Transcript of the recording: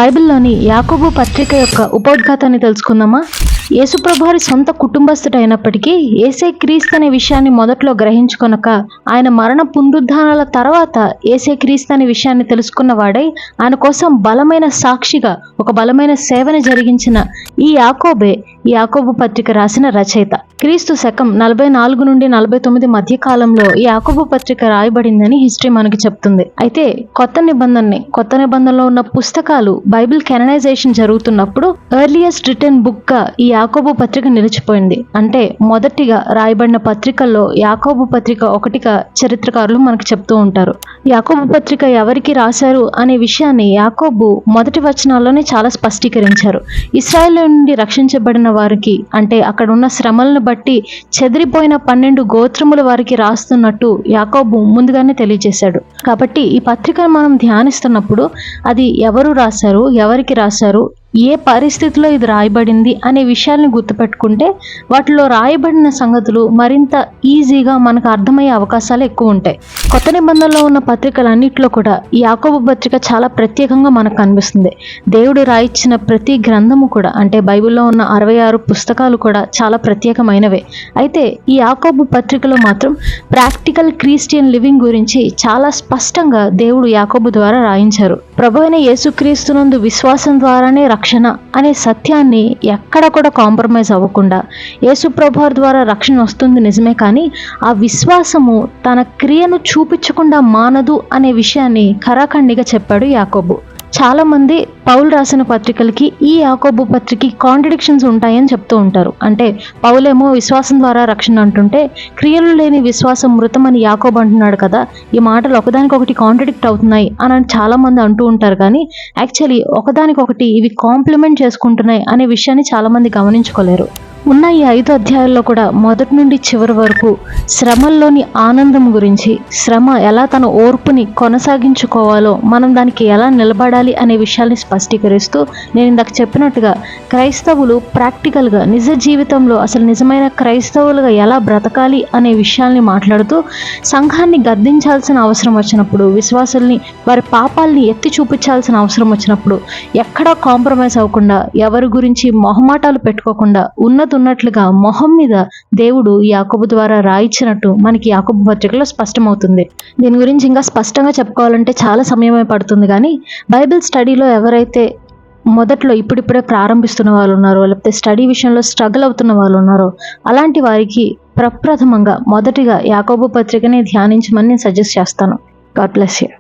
బైబిల్లోని యాకోబు పత్రిక యొక్క ఉపోద్ఘాతాన్ని తెలుసుకుందామా? యేసుప్రభువారి సొంత కుటుంబస్థుడైనప్పటికీ యేసే క్రీస్తు అనే విషయాన్ని మొదట్లో గ్రహించుకొనక ఆయన మరణ పునరుద్ధానాల తర్వాత యేసే క్రీస్తు అనే విషయాన్ని తెలుసుకున్న వాడై ఆయన కోసం బలమైన సాక్షిగా ఒక బలమైన సేవను జరిగించిన ఈ యాకోబే ఈ యాకోబు పత్రిక రాసిన రచయిత. క్రీస్తు శకం 44 నుండి 49 మధ్య కాలంలో ఈ యాకోబు పత్రిక రాయబడిందని హిస్టరీ మనకి చెప్తుంది. అయితే కొత్త నిబంధనలో ఉన్న పుస్తకాలు బైబిల్ కెననైజేషన్ జరుగుతున్నప్పుడు ఎర్లియస్ట్ రిటర్న్ బుక్ గా ఈ యాకోబు పత్రిక నిలిచిపోయింది. అంటే మొదటిగా రాయబడిన పత్రికల్లో యాకోబు పత్రిక ఒకటిగా చరిత్రకారులు మనకు చెప్తూ ఉంటారు. యాకోబు పత్రిక ఎవరికి రాశారు అనే విషయాన్ని యాకోబు మొదటి వచనాల్లోనే చాలా స్పష్టీకరించారు. ఇశ్రాయేలు నుండి రక్షించబడిన వారికి, అంటే అక్కడ ఉన్న శ్రమలను బట్టి చెదిరిపోయిన 12 గోత్రముల వారికి రాస్తున్నట్టు యాకోబు ముందుగానే తెలియజేశాడు. కాబట్టి ఈ పత్రికను మనం ధ్యానిస్తున్నప్పుడు అది ఎవరు రాశారు, ఎవరికి రాశారు, ఏ పరిస్థితిలో ఇది రాయబడింది అనే విషయాల్ని గుర్తుపెట్టుకుంటే వాటిలో రాయబడిన సంగతులు మరింత ఈజీగా మనకు అర్థమయ్యే అవకాశాలు ఎక్కువ ఉంటాయి. కొత్త నిబంధనలో ఉన్న పత్రికలన్నింటిలో కూడా ఈ యాకోబు పత్రిక చాలా ప్రత్యేకంగా మనకు కనిపిస్తుంది. దేవుడు రాయించిన ప్రతి గ్రంథము కూడా, అంటే బైబిల్లో ఉన్న 66 పుస్తకాలు కూడా చాలా ప్రత్యేకమైనవే. అయితే ఈ యాకోబు పత్రికలో మాత్రం ప్రాక్టికల్ క్రిస్టియన్ లివింగ్ గురించి చాలా స్పష్టంగా దేవుడు యాకోబు ద్వారా రాయించారు. ప్రభువైన యేసుక్రీస్తునందు విశ్వాసం ద్వారానే రక్షణ అనే సత్యాన్ని ఎక్కడ కూడా కాంప్రమైజ్ అవ్వకుండా, యేసు ప్రభువారి ద్వారా రక్షణ వస్తుంది నిజమే, కానీ ఆ విశ్వాసము తన క్రియను చూపించకుండా మానదు అనే విషయాన్ని ఖరాఖండిగా చెప్పాడు యాకోబు. చాలా మంది పౌలు రాసిన పత్రికలకి ఈ యాకోబు పత్రికకి కాంట్రడిక్షన్స్ ఉంటాయని చెప్తూ ఉంటారు. అంటే పౌలేమో విశ్వాసం ద్వారా రక్షణ అంటుంటే క్రియలు లేని విశ్వాసం మృతమని యాకోబు అంటున్నాడు కదా, ఈ మాటలు ఒకదానికొకటి కాంట్రడిక్ట్ అవుతున్నాయి అని చాలా మంది అంటూ ఉంటారు. కానీ యాక్చువల్లీ ఒకదానికొకటి ఇవి కాంప్లిమెంట్ చేసుకుంటున్నాయి అనే విషయాన్ని చాలా మంది గమనించుకోలేరు. ఉన్న ఈ 5 అధ్యాయాల్లో కూడా మొదటి నుండి చివరి వరకు శ్రమల్లోని ఆనందం గురించి, శ్రమ ఎలా తన ఓర్పుని కొనసాగించుకోవాలో, మనం దానికి ఎలా నిలబడాలి అనే విషయాల్ని స్పష్టీకరిస్తూ, నేను ఇందాక చెప్పినట్టుగా క్రైస్తవులు ప్రాక్టికల్గా నిజ జీవితంలో అసలు నిజమైన క్రైస్తవులుగా ఎలా బ్రతకాలి అనే విషయాల్ని మాట్లాడుతూ, సంఘాన్ని గద్దించాల్సిన అవసరం వచ్చినప్పుడు, విశ్వాసుల్ని వారి పాపాలని ఎత్తి చూపించాల్సిన అవసరం వచ్చినప్పుడు ఎక్కడా కాంప్రమైజ్ అవ్వకుండా, ఎవరి గురించి మొహమాటాలు పెట్టుకోకుండా ఉన్నట్లుగా మొహం మీద దేవుడు యాకోబు ద్వారా రాయించినట్టు మనకి యాకోబు పత్రికలో స్పష్టమవుతుంది. దీని గురించి ఇంకా స్పష్టంగా చెప్పుకోవాలంటే చాలా సమయమే పడుతుంది. కానీ బైబిల్ స్టడీలో ఎవరైతే మొదట్లో ఇప్పుడిప్పుడే ప్రారంభిస్తున్న వాళ్ళు ఉన్నారో, లేకపోతే స్టడీ విషయంలో స్ట్రగుల్ అవుతున్న వాళ్ళు ఉన్నారో, అలాంటి వారికి ప్రప్రథమంగా మొదటిగా యాకోబు పత్రికని ధ్యానించమని నేను సజెస్ట్ చేస్తాను. God bless you.